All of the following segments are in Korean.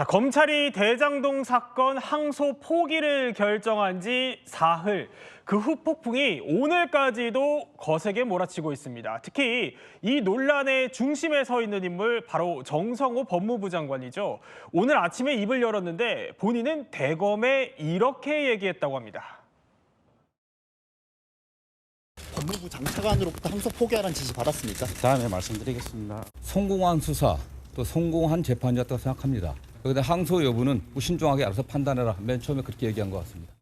자, 검찰이 대장동 사건 항소 포기를 결정한 지 사흘. 그 후폭풍이 오늘까지도 거세게 몰아치고 있습니다. 특히 이 논란의 중심에 서 있는 인물 바로 정성호 법무부 장관이죠. 오늘 아침에 입을 열었는데 본인은 대검에 이렇게 얘기했다고 합니다. 법무부 장차관으로부터 항소 포기하라는 지시 받았습니까? 다음에 말씀드리겠습니다. 성공한 수사, 또 성공한 재판이었다고 생각합니다. 그런데 항소 여부는 신중하게 알아서 판단해라. 맨 처음에 그렇게 얘기한 것 같습니다.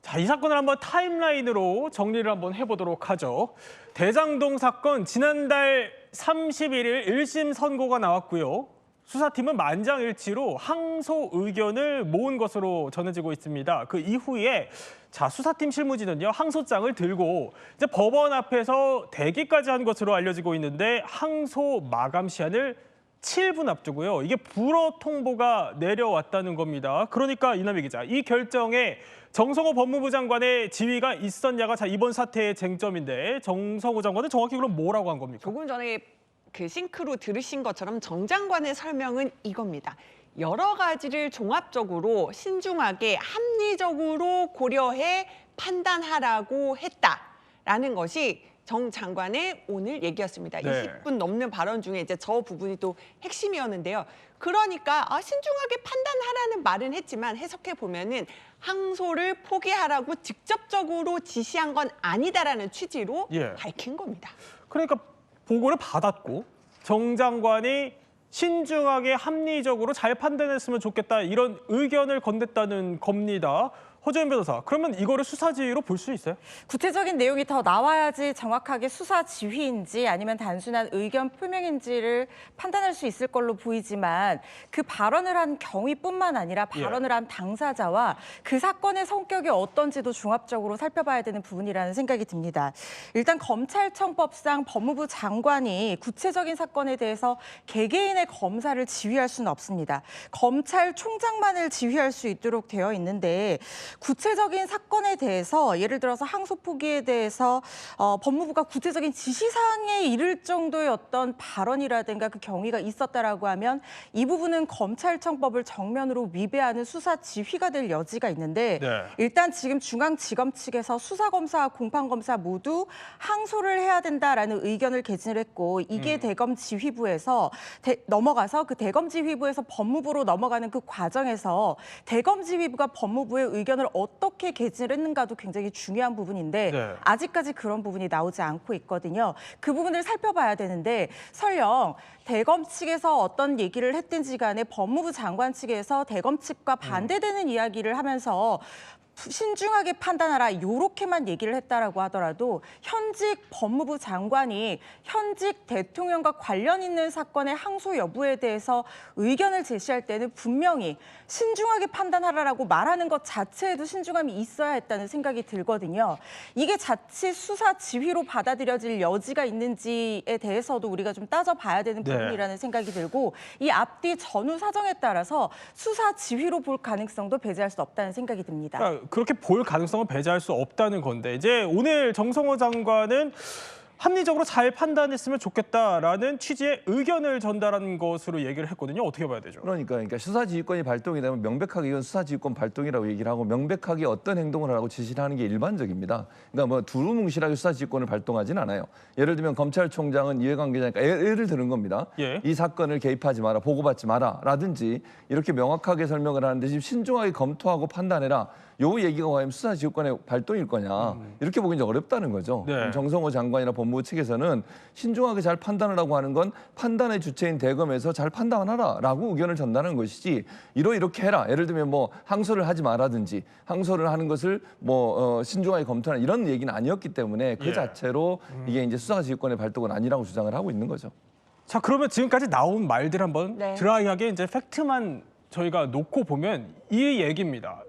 자, 이 사건을 한번 타임라인으로 정리를 한번 해보도록 하죠. 대장동 사건 지난달 31일 1심 선고가 나왔고요. 수사팀은 만장일치로 항소 의견을 모은 것으로 전해지고 있습니다. 그 이후에 자, 수사팀 실무진은요, 항소장을 들고 이제 법원 앞에서 대기까지 한 것으로 알려지고 있는데 항소 마감 시한을 7분 앞두고요. 이게 불어 통보가 내려왔다는 겁니다. 그러니까 이남희 기자, 이 결정에 정성호 법무부 장관의 지위가 있었냐가 자, 이번 사태의 쟁점인데 정성호 장관은 정확히 그럼 뭐라고 한 겁니까? 조금 전에 그 싱크로 들으신 것처럼 정 장관의 설명은 이겁니다. 여러 가지를 종합적으로 신중하게 합리적으로 고려해 판단하라고 했다라는 것이 정 장관의 오늘 얘기였습니다. 네. 20분 넘는 발언 중에 이제 저 부분이 또 핵심이었는데요. 그러니까 신중하게 판단하라는 말은 했지만 해석해 보면은 항소를 포기하라고 직접적으로 지시한 건 아니다라는 취지로 밝힌 겁니다. 그러니까 보고를 받았고 정 장관이 신중하게 합리적으로 잘 판단했으면 좋겠다 이런 의견을 건넸다는 겁니다. 허재현 변호사, 그러면 이거를 수사 지휘로 볼 수 있어요? 구체적인 내용이 더 나와야지 정확하게 수사 지휘인지 아니면 단순한 의견 표명인지를 판단할 수 있을 걸로 보이지만 그 발언을 한 경위뿐만 아니라 발언을 한 당사자와 그 사건의 성격이 어떤지도 종합적으로 살펴봐야 되는 부분이라는 생각이 듭니다. 일단 검찰청법상 법무부 장관이 구체적인 사건에 대해서 개개인의 검사를 지휘할 수는 없습니다. 검찰총장만을 지휘할 수 있도록 되어 있는데 구체적인 사건에 대해서 예를 들어서 항소 포기에 대해서 법무부가 구체적인 지시사항에 이를 정도의 어떤 발언이라든가 그 경위가 있었다라고 하면 이 부분은 검찰청법을 정면으로 위배하는 수사 지휘가 될 여지가 있는데 일단 지금 중앙지검 측에서 수사검사와 공판검사 모두 항소를 해야 된다라는 의견을 개진을 했고 이게 대검 지휘부에서 넘어가서 그 대검 지휘부에서 법무부로 넘어가는 그 과정에서 대검 지휘부가 법무부의 의견을 어떻게 개진을 했는가도 굉장히 중요한 부분인데 아직까지 그런 부분이 나오지 않고 있거든요. 그 부분을 살펴봐야 되는데 설령 대검 측에서 어떤 얘기를 했든지 간에 법무부 장관 측에서 대검 측과 반대되는 이야기를 하면서 신중하게 판단하라 이렇게만 얘기를 했다라고 하더라도 현직 법무부 장관이 현직 대통령과 관련 있는 사건의 항소 여부에 대해서 의견을 제시할 때는 분명히 신중하게 판단하라라고 말하는 것 자체에도 신중함이 있어야 했다는 생각이 들거든요. 이게 자칫 수사 지휘로 받아들여질 여지가 있는지에 대해서도 우리가 좀 따져봐야 되는 부분이라는 생각이 들고 이 앞뒤 전후 사정에 따라서 수사 지휘로 볼 가능성도 배제할 수 없다는 생각이 듭니다. 그렇게 볼 가능성을 배제할 수 없다는 건데 이제 오늘 정성호 장관은 합리적으로 잘 판단했으면 좋겠다라는 취지의 의견을 전달한 것으로 얘기를 했거든요. 어떻게 봐야 되죠? 그러니까 수사지휘권이 발동이 되면 명백하게 이건 수사지휘권 발동이라고 얘기를 하고 명백하게 어떤 행동을 하라고 지시를 하는 게 일반적입니다. 그러니까 뭐 두루뭉실하게 수사지휘권을 발동하진 않아요. 예를 들면 검찰총장은 이해관계자니까 예를 드는 겁니다. 이 사건을 개입하지 마라, 보고받지 마라 라든지 이렇게 명확하게 설명을 하는데 지금 신중하게 검토하고 판단해라. 요 얘기가 과연 수사지휘권의 발동일 거냐 이렇게 보기 이제 어렵다는 거죠. 정성호 장관이나 법무부 측에서는 신중하게 잘 판단하라고 하는 건 판단의 주체인 대검에서 잘 판단하라라고 의견을 전달하는 것이지 이렇게 해라. 예를 들면 뭐 항소를 하지 마라든지 항소를 하는 것을 뭐 신중하게 검토하는 이런 얘기는 아니었기 때문에 그 자체로 이게 이제 수사지휘권의 발동은 아니라고 주장을 하고 있는 거죠. 자, 그러면 지금까지 나온 말들 한번 드라이하게 이제 팩트만 저희가 놓고 보면 이 얘기입니다.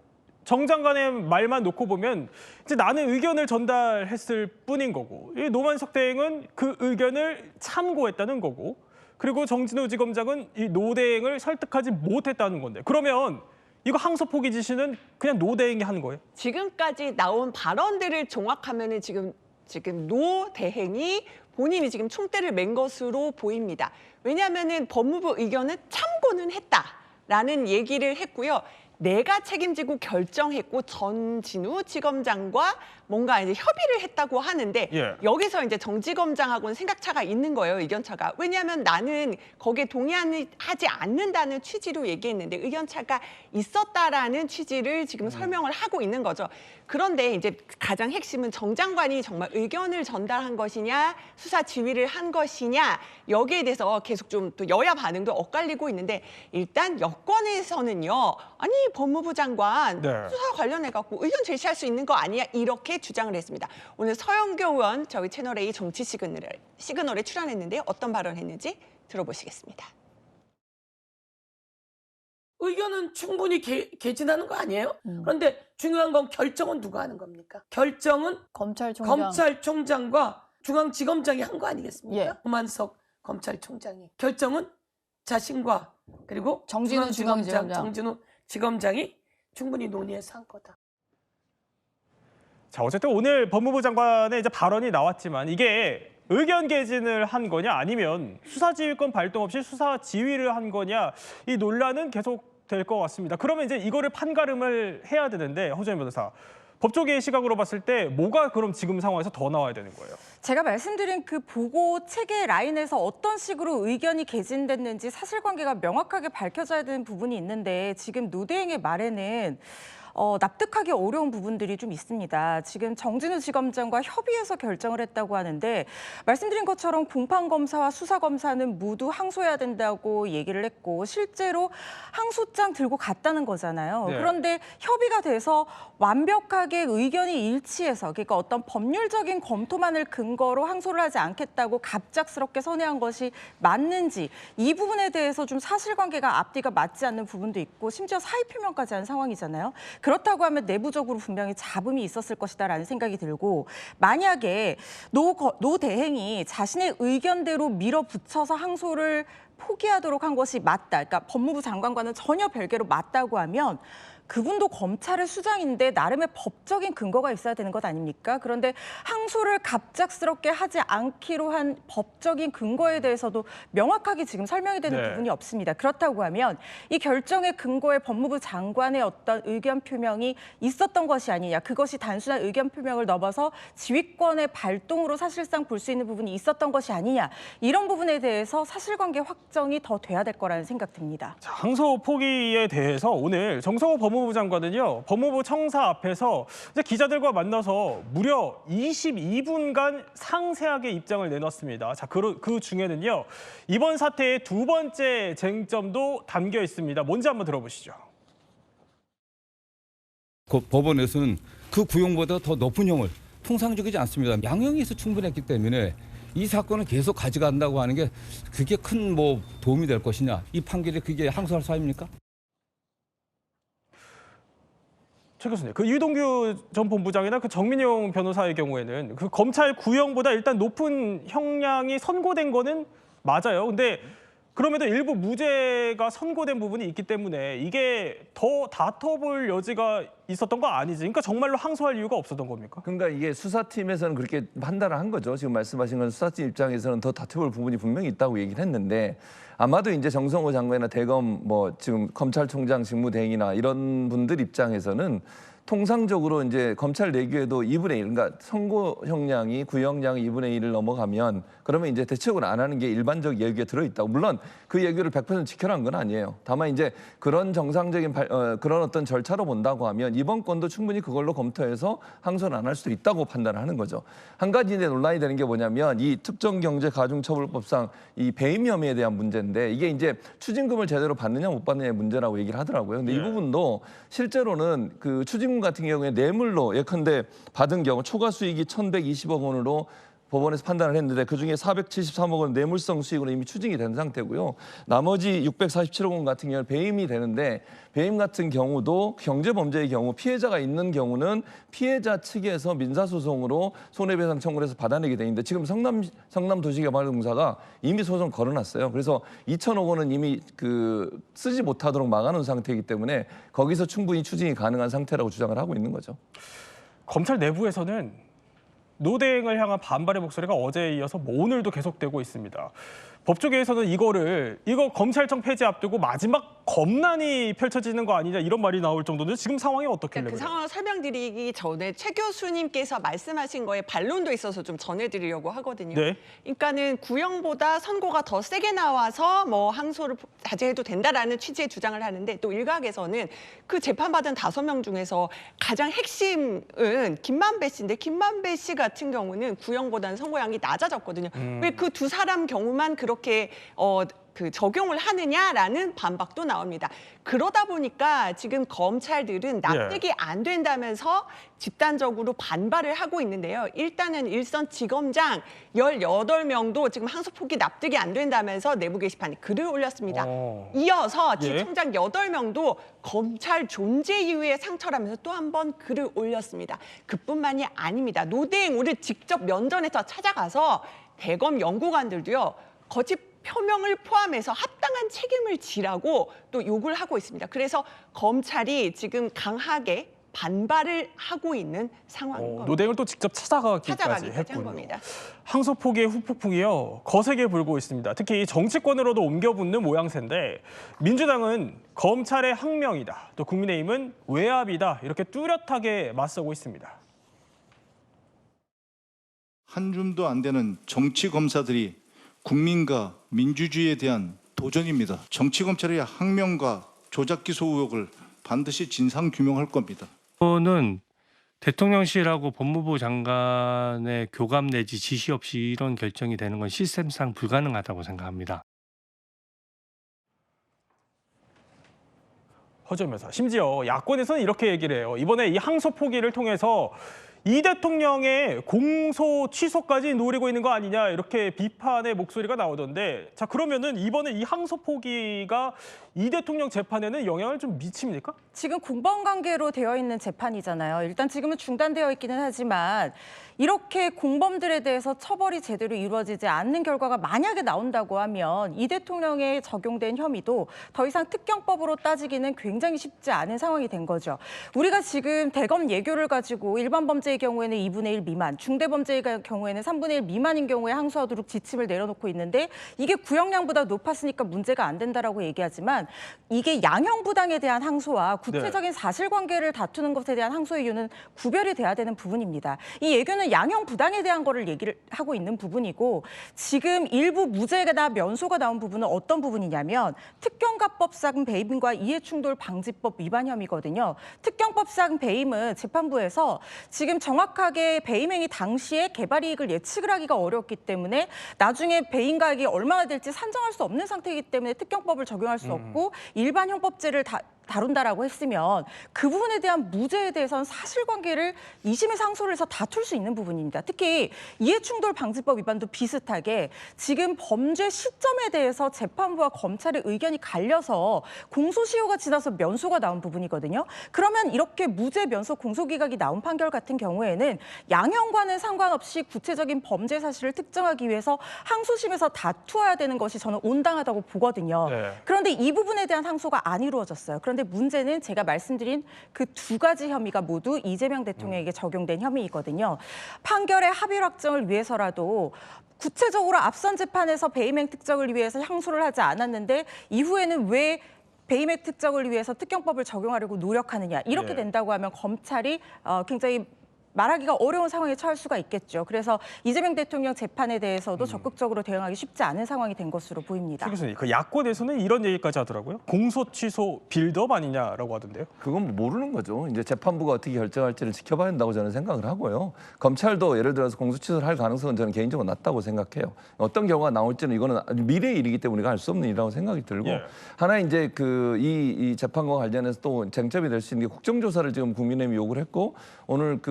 정 장관의 말만 놓고 보면 이제 나는 의견을 전달했을 뿐인 거고 이 노만석 대행은 그 의견을 참고했다는 거고 그리고 정진우 지검장은 이 노 대행을 설득하지 못했다는 건데 그러면 이거 항소 포기 지시는 그냥 노 대행이 하는 거예요? 지금까지 나온 발언들을 종합하면은 지금 노 대행이 본인이 지금 총대를 맨 것으로 보입니다. 왜냐하면은 법무부 의견은 참고는 했다라는 얘기를 했고요. 내가 책임지고 결정했고 전진우 지검장과 뭔가 이제 협의를 했다고 하는데 예. 여기서 이제 정지검장하고는 생각차가 있는 거예요, 의견차가. 왜냐하면 나는 거기에 동의하지 않는다는 취지로 얘기했는데 의견차가 있었다라는 취지를 지금 설명을 하고 있는 거죠. 그런데 이제 가장 핵심은 정 장관이 정말 의견을 전달한 것이냐, 수사 지휘를 한 것이냐, 여기에 대해서 계속 좀 또 여야 반응도 엇갈리고 있는데 일단 여권에서는요, 아니 법무부 장관 네. 수사 관련해 갖고 의견 제시할 수 있는 거 아니야, 이렇게 주장을 했습니다. 오늘 서영교 의원 저희 채널A 정치 시그널에 출연했는데요. 어떤 발언했는지 들어보시겠습니다. 의견은 충분히 개진하는 거 아니에요? 그런데 중요한 건 결정은 누가 하는 겁니까? 결정은 검찰총장과 중앙지검장이 한 거 아니겠습니까? 예.胡만석 검찰총장이. 결정은 자신과 그리고 정진우 중앙지검장, 지검장. 정진우 지검장이 충분히 논의해서 한 거다. 자, 어쨌든 오늘 법무부 장관의 이제 발언이 나왔지만 이게 의견 개진을 한 거냐 아니면 수사지휘권 발동 없이 수사 지휘를 한 거냐 이 논란은 계속 될 것 같습니다. 그러면 이제 이거를 판가름을 해야 되는데 허준현 변호사, 법조계의 시각으로 봤을 때 뭐가 그럼 지금 상황에서 더 나와야 되는 거예요? 제가 말씀드린 그 보고 체계 라인에서 어떤 식으로 의견이 개진됐는지 사실관계가 명확하게 밝혀져야 되는 부분이 있는데 지금 노대행의 말에는 납득하기 어려운 부분들이 좀 있습니다. 지금 정진우 지검장과 협의해서 결정을 했다고 하는데 말씀드린 것처럼 공판검사와 수사검사는 모두 항소해야 된다고 얘기를 했고 실제로 항소장 들고 갔다는 거잖아요. 네. 그런데 협의가 돼서 완벽하게 의견이 일치해서 그러니까 어떤 법률적인 검토만을 근거로 항소를 하지 않겠다고 갑작스럽게 선회한 것이 맞는지 이 부분에 대해서 좀 사실관계가 앞뒤가 맞지 않는 부분도 있고 심지어 사의표명까지 한 상황이잖아요. 그렇다고 하면 내부적으로 분명히 잡음이 있었을 것이다라는 생각이 들고 만약에 노 대행이 자신의 의견대로 밀어붙여서 항소를 포기하도록 한 것이 맞다. 그러니까 법무부 장관과는 전혀 별개로 맞다고 하면 그분도 검찰의 수장인데 나름의 법적인 근거가 있어야 되는 것 아닙니까? 그런데 항소를 갑작스럽게 하지 않기로 한 법적인 근거에 대해서도 명확하게 지금 설명이 되는 네. 부분이 없습니다. 그렇다고 하면 이 결정의 근거에 법무부 장관의 어떤 의견 표명이 있었던 것이 아니냐. 그것이 단순한 의견 표명을 넘어서 지휘권의 발동으로 사실상 볼 수 있는 부분이 있었던 것이 아니냐. 이런 부분에 대해서 사실관계 확정이 더 돼야 될 거라는 생각 듭니다. 자, 항소 포기에 대해서 오늘 정성호 법무부 장관은요, 법무부 청사 앞에서 이제 기자들과 만나서 무려 22분간 상세하게 입장을 내놨습니다. 자, 그 중에는요, 이번 사태의 두 번째 쟁점도 담겨 있습니다. 뭔지 한번 들어보시죠. 그 법원에서는 그 구형보다 더 높은 형을 통상적이지 않습니다. 양형에서 충분했기 때문에 이 사건을 계속 가져간다고 하는 게 그게 큰 도움이 될 것이냐. 이 판결이 그게 항소할 사유입니까? 최 교수님, 그 유동규 전 본부장이나 그 정민용 변호사의 경우에는 그 검찰 구형보다 일단 높은 형량이 선고된 거는 맞아요. 근데 그럼에도 일부 무죄가 선고된 부분이 있기 때문에 이게 더 다퉈볼 여지가 있었던 거 아니지? 그러니까 정말로 항소할 이유가 없었던 겁니까? 그러니까 이게 수사팀에서는 그렇게 판단을 한 거죠. 지금 말씀하신 건 수사팀 입장에서는 더 다퉈볼 부분이 분명히 있다고 얘기를 했는데 아마도 이제 정성호 장관이나 대검 지금 검찰총장 직무대행이나 이런 분들 입장에서는 통상적으로 이제 검찰 내규에도 2분의 1, 그러니까 선고 형량이 구형량이 2분의 1을 넘어가면 그러면 이제 대책을 안 하는 게 일반적 예규에 들어있다고. 물론 그 예규를 100% 지켜라는 건 아니에요. 다만 이제 그런 정상적인 그런 어떤 절차로 본다고 하면 이번 건도 충분히 그걸로 검토해서 항소를 안 할 수도 있다고 판단을 하는 거죠. 한 가지 이제 논란이 되는 게 뭐냐면 이 특정경제가중처벌법상 이 배임 혐의에 대한 문제인데 이게 이제 추징금을 제대로 받느냐 못 받느냐의 문제라고 얘기를 하더라고요. 근데 이 부분도 실제로는 그 추징금 같은 경우에 뇌물로 예컨대 받은 경우 초과 수익이 1,120억 원으로 법원에서 판단을 했는데 그중에 473억 원 뇌물성 수익으로 이미 추징이 된 상태고요. 나머지 647억 원 같은 경우는 배임이 되는데 배임 같은 경우도 경제범죄의 경우 피해자가 있는 경우는 피해자 측에서 민사소송으로 손해배상 청구를 해서 받아내게 돼 있는데 지금 성남도시개발공사가 이미 소송 걸어놨어요. 그래서 2천억 원은 이미 쓰지 못하도록 막아놓은 상태이기 때문에 거기서 충분히 추징이 가능한 상태라고 주장을 하고 있는 거죠. 검찰 내부에서는 노대행을 향한 반발의 목소리가 어제에 이어서 뭐 오늘도 계속되고 있습니다. 법조계에서는 이거 검찰청 폐지 앞두고 마지막 검난이 펼쳐지는 거 아니냐 이런 말이 나올 정도인데 지금 상황이 어떻길래 그 그래요? 상황을 설명드리기 전에 최 교수님께서 말씀하신 거에 반론도 있어서 좀 전해드리려고 하거든요. 네. 그러니까는 구형보다 선고가 더 세게 나와서 뭐 항소를 자제해도 된다라는 취지의 주장을 하는데 또 일각에서는 그 재판받은 5명 중에서 가장 핵심은 김만배 씨인데 김만배 씨 같은 경우는 구형보다는 선고량이 낮아졌거든요. 왜 그 두 사람 경우만 그렇게 적용을 하느냐라는 반박도 나옵니다. 그러다 보니까 지금 검찰들은 납득이 안 된다면서 집단적으로 반발을 하고 있는데요. 일단은 일선지검장 18명도 지금 항소 포기 납득이 안 된다면서 내부 게시판에 글을 올렸습니다. 이어서 지청장 8명도 검찰 존재 이유에 상처라면서 또 한 번 글을 올렸습니다. 그뿐만이 아닙니다. 노대행 오늘 직접 면전에서 찾아가서 대검 연구관들도요. 거짓 표명을 포함해서 합당한 책임을 지라고 또 요구를 하고 있습니다. 그래서 검찰이 지금 강하게 반발을 하고 있는 상황인 겁니다. 노대행을 또 직접 찾아가기까지 한 했군요. 겁니다. 항소 포기의 후폭풍이요 거세게 불고 있습니다. 특히 정치권으로도 옮겨붙는 모양새인데 민주당은 검찰의 항명이다. 또 국민의힘은 외압이다. 이렇게 뚜렷하게 맞서고 있습니다. 한 줌도 안 되는 정치 검사들이 국민과 민주주의에 대한 도전입니다. 정치 검찰의 항명과 조작 기소 의혹을 반드시 진상 규명할 겁니다. 저는 대통령실하고 법무부 장관의 교감 내지 지시 없이 이런 결정이 되는 건 시스템상 불가능하다고 생각합니다. 허재현 변호사, 심지어 야권에서는 이렇게 얘기를 해요. 이번에 이 항소 포기를 통해서 이 대통령의 공소 취소까지 노리고 있는 거 아니냐 이렇게 비판의 목소리가 나오던데 자 그러면은 이번에 이 항소 포기가 이 대통령 재판에는 영향을 좀 미칩니까? 지금 공범 관계로 되어 있는 재판이잖아요. 일단 지금은 중단되어 있기는 하지만 이렇게 공범들에 대해서 처벌이 제대로 이루어지지 않는 결과가 만약에 나온다고 하면 이 대통령에 적용된 혐의도 더 이상 특경법으로 따지기는 굉장히 쉽지 않은 상황이 된 거죠. 우리가 지금 대검 예교를 가지고 일반 범죄의 경우에는 2분의 1 미만, 중대 범죄의 경우에는 3분의 1 미만인 경우에 항소하도록 지침을 내려놓고 있는데 이게 구형량보다 높았으니까 문제가 안 된다라고 얘기하지만 이게 양형부당에 대한 항소와 구체적인 사실관계를 다투는 것에 대한 항소의 이유는 구별이 돼야 되는 부분입니다. 이 예교는 양형부당에 대한 거를 얘기를 하고 있는 부분이고 지금 일부 무죄나 면소가 나온 부분은 어떤 부분이냐면 특경가법상 배임과 이해충돌 방지법 위반 혐의거든요. 특경법상 배임은 재판부에서 지금 정확하게 배임 행위 당시에 개발이익을 예측을 하기가 어렵기 때문에 나중에 배임가액이 얼마나 될지 산정할 수 없는 상태이기 때문에 특경법을 적용할 수 없고 일반 형법제를 다룬다라고 했으면 그 부분에 대한 무죄에 대해서는 사실관계를 2심에서 항소를 해서 다툴 수 있는 부분입니다. 특히 이해충돌 방지법 위반도 비슷하게 지금 범죄 시점에 대해서 재판부와 검찰의 의견이 갈려서 공소시효가 지나서 면소가 나온 부분이거든요. 그러면 이렇게 무죄, 면소, 공소기각이 나온 판결 같은 경우에는 양형과는 상관없이 구체적인 범죄 사실을 특정하기 위해서 항소심에서 다투어야 되는 것이 저는 온당하다고 보거든요. 그런데 이 부분에 대한 항소가 안 이루어졌어요. 그런데 문제는 제가 말씀드린 그 두 가지 혐의가 모두 이재명 대통령에게 적용된 혐의이거든요. 판결의 합의 확정을 위해서라도 구체적으로 앞선 재판에서 배임행 특정을 위해서 항소를 하지 않았는데 이후에는 왜 배임행 특정을 위해서 특경법을 적용하려고 노력하느냐 이렇게 된다고 하면 검찰이 굉장히 말하기가 어려운 상황에 처할 수가 있겠죠. 그래서 이재명 대통령 재판에 대해서도 적극적으로 대응하기 쉽지 않은 상황이 된 것으로 보입니다. 최 교수님, 그 야권에서는 이런 얘기까지 하더라고요. 공소 취소 빌드업 아니냐라고 하던데요. 그건 모르는 거죠. 이제 재판부가 어떻게 결정할지를 지켜봐야 한다고 저는 생각을 하고요. 검찰도 예를 들어서 공소 취소를 할 가능성은 저는 개인적으로 낮다고 생각해요. 어떤 경우가 나올지는 이거는 미래의 일이기 때문에 우리가 알 수 없는 일이라고 생각이 들고 하나 이제 이 재판과 관련해서 또 쟁점이 될 수 있는 게 국정조사를 지금 국민의힘이 요구를 했고 오늘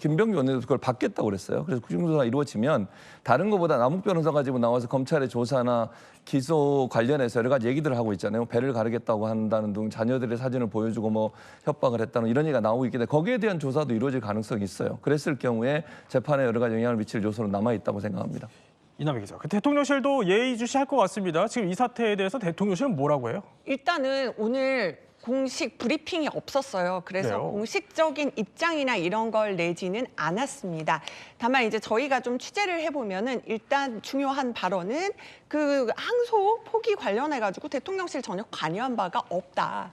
김병기 원내대표 그걸 받겠다고 그랬어요. 그래서 국정조사가 이루어지면 다른 것보다 남욱 변호사 가지고 나와서 검찰의 조사나 기소 관련해서 여러 가지 얘기들을 하고 있잖아요. 배를 가르겠다고 한다는 등 자녀들의 사진을 보여주고 뭐 협박을 했다는 이런 얘기가 나오고 있기 때문에 거기에 대한 조사도 이루어질 가능성이 있어요. 그랬을 경우에 재판에 여러 가지 영향을 미칠 요소는 남아있다고 생각합니다. 이남희 기자, 그 대통령실도 예의주시할 것 같습니다. 지금 이 사태에 대해서 대통령실은 뭐라고 해요? 일단은 오늘 공식 브리핑이 없었어요. 그래서 그래요? 공식적인 입장이나 이런 걸 내지는 않았습니다. 다만 이제 저희가 좀 취재를 해보면은 일단 중요한 발언은 그 항소 포기 관련해 가지고 대통령실 전혀 관여한 바가 없다.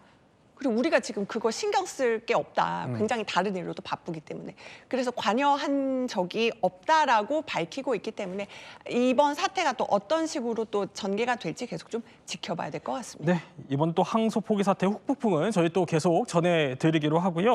그리고 우리가 지금 그거 신경 쓸 게 없다. 굉장히 다른 일로도 바쁘기 때문에. 그래서 관여한 적이 없다라고 밝히고 있기 때문에 이번 사태가 또 어떤 식으로 또 전개가 될지 계속 좀 지켜봐야 될 것 같습니다. 네, 이번 또 항소 포기 사태 후폭풍은 저희 또 계속 전해드리기로 하고요.